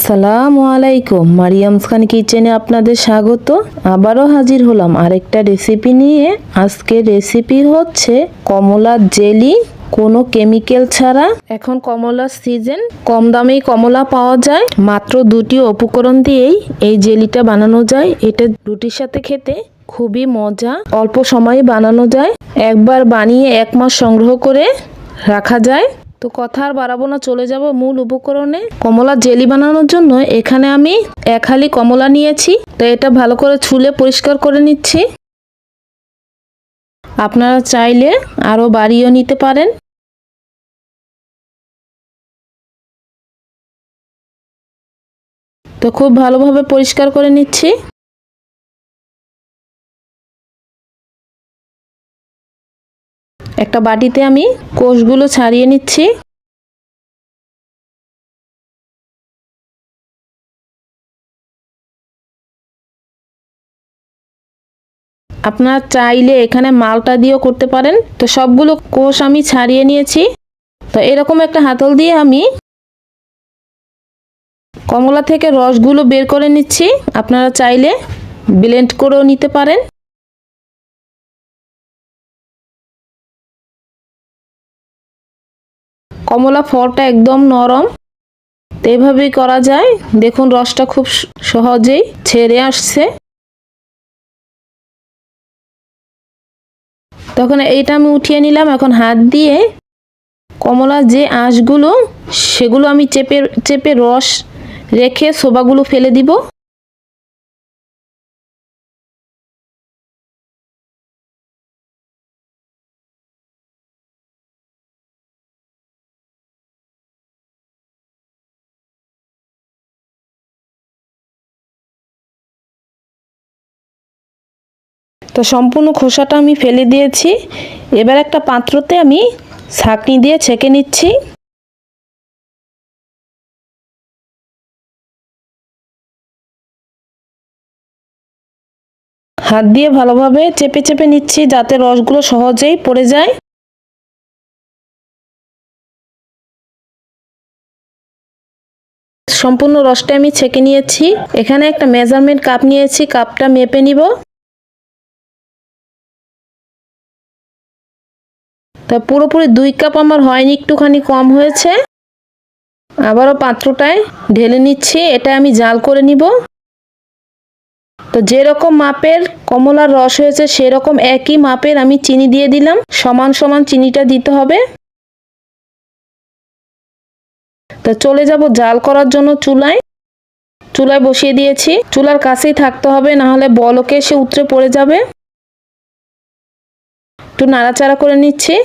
আসসালামু আলাইকুম, মারিয়ামস খান কিচেনে আপনাদের স্বাগত। আবারও হাজির হলাম আরেকটা রেসিপি নিয়ে। আজকের রেসিপি হচ্ছে কমলার জেলি, কোনো কেমিক্যাল ছাড়া। এখন কমলার সিজন, কম দামেই কমলা পাওয়া যায়। মাত্র দুটি উপকরণ দিয়েই এই জেলিটা বানানো যায়। এটা রুটির সাথে খেতে খুবই মজা, অল্প সময়ে বানানো যায়। একবার বানিয়ে 1 মাস সংগ্রহ করে রাখা যায়। তো কথা আর বাড়াবো না, চলে যাব মূল উপকরণে। কমলা জেলি বানানোর জন্য এখানে আমি 1 হালি কমলা নিয়েছি। তো এটা ভালো করে ছুলে পরিষ্কার করে নিচ্ছি। আপনারা চাইলে আরও বাড়িয়েও নিতে পারেন। তো খুব ভালোভাবে পরিষ্কার করে নিচ্ছি। একটা বাটিতে আমি কোষগুলো ছাড়িয়ে নিচ্ছি। আপনারা চাইলে এখানে মালটা দিয়েও করতে পারেন। তো সবগুলো কোষ আমি ছাড়িয়ে নিয়েছি। তো এরকম একটা হাতল দিয়ে আমি কমলা থেকে রসগুলো বের করে নিচ্ছি। আপনারা চাইলে ব্লেন্ড করেও নিতে পারেন। কমলা ফলটা একদম নরম, তো এভাবেই করা যায়। দেখুন রসটা খুব সহজেই ছেড়ে আসছে। তখন এইটা আমি উঠিয়ে নিলাম। এখন হাত দিয়ে কমলার যে আঁশগুলো, সেগুলো আমি চেপে চেপে রস রেখে ছোবাগুলো ফেলে দিব। তো সম্পূর্ণ খোসাটা আমি ফেলে দিয়েছি। এবার একটা পাত্রতে আমি ছাঁকনি দিয়ে ছেঁকে নিচ্ছি। হাত দিয়ে ভালোভাবে চেপে চেপে নিচ্ছি যাতে রসগুলো সহজেই পড়ে যায়। সম্পূর্ণ রসটা আমি ছেঁকে নিয়েছি। এখানে একটা মেজারমেন্ট কাপ নিয়েছি, কাপটা মেপে নিব। তা পুরোপুরি 2 কাপ আমার হয়নি, একটুখানি কম হয়েছে। আবারও পাত্রটায় ঢেলে নিচ্ছি। এটা আমি জাল করে নিব। তো যেরকম মাপের কমলার রস হয়েছে সেরকম একই মাপের আমি চিনি দিয়ে দিলাম। সমান সমান চিনিটা দিতে হবে। তো চলে যাব জাল করার জন্য চুলায় বসিয়ে দিয়েছি। চুলার কাছেই থাকতে হবে, না হলে বলকে এসে উতরে পড়ে যাবে। একটু নাড়াচাড়া করে নিচ্ছি।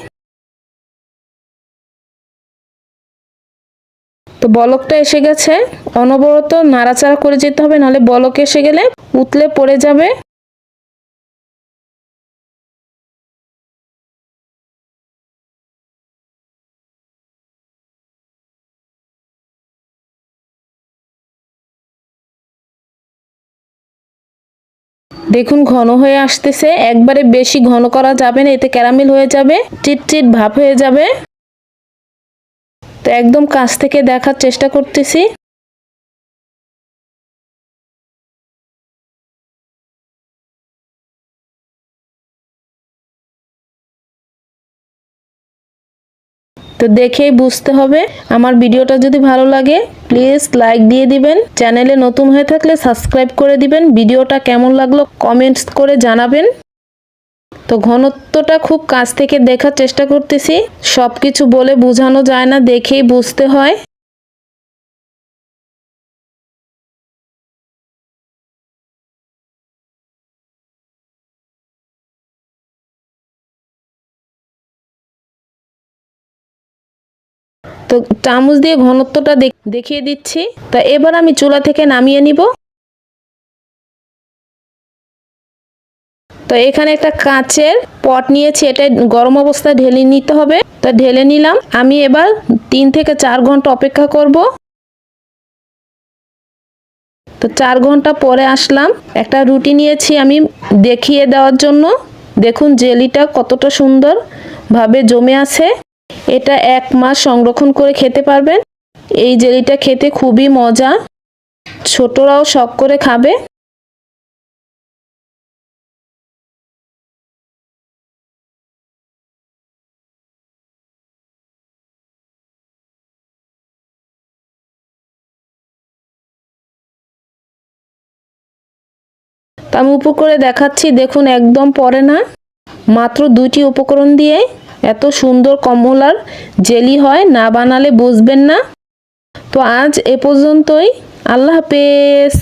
তো বলকটা এসে গেছে। অনবরত নাড়াচাড়া করে যেতে হবে, নাহলে বলক এসে গেলে উতলে পড়ে যাবে। দেখুন ঘন হয়ে আসতেছে। একবারে বেশি ঘন করা যাবে না, এতে ক্যারামেল হয়ে যাবে, চিটচিট ভাব হয়ে যাবে। তো একদম কাছ থেকে দেখার চেষ্টা করতেছি। তো দেখেই বুঝতে হবে। আমার ভিডিওটা যদি ভালো লাগে প্লিজ লাইক দিয়ে দিবেন। চ্যানেলে নতুন হয়ে থাকলে সাবস্ক্রাইব করে দিবেন। ভিডিওটা কেমন লাগলো কমেন্টস করে জানাবেন। তো ঘনত্বটা খুব কাছ থেকে দেখার চেষ্টা করতেছি। সবকিছু বলে বোঝানো যায় না, দেখেই বুঝতে হয়। তো চামচ দিয়ে ঘনত্বটা দেখিয়ে দিচ্ছি। তা এবার আমি চুলা থেকে নামিয়ে নিব। তো এখানে একটা কাচের পট নিয়েছি, এটা গরম অবস্থায় ঢেলে নিতে হবে। তা ঢেলে নিলাম। আমি এবার 3 থেকে 4 ঘন্টা অপেক্ষা করব। তো 4 ঘন্টা পরে আসলাম। একটা রুটি নিয়েছি আমি দেখিয়ে দেওয়ার জন্য। দেখুন জেলিটা কতটা সুন্দর ভাবে জমে আছে। এটা 1 মাস সংরক্ষণ করে খেতে পারবেন। এই জেলিটা খেতে খুবই মজা। ছোটরাও শখ করে খাবে। তা আমি উপর করে দেখাচ্ছি, দেখুন একদম পড়ে না। মাত্র 2টি উপকরণ দিয়ে এত সুন্দর কমলার জেলি হয়, না বানালে বুঝবেন না। তো আজ এ পর্যন্তই, আল্লাহ হাফেজ।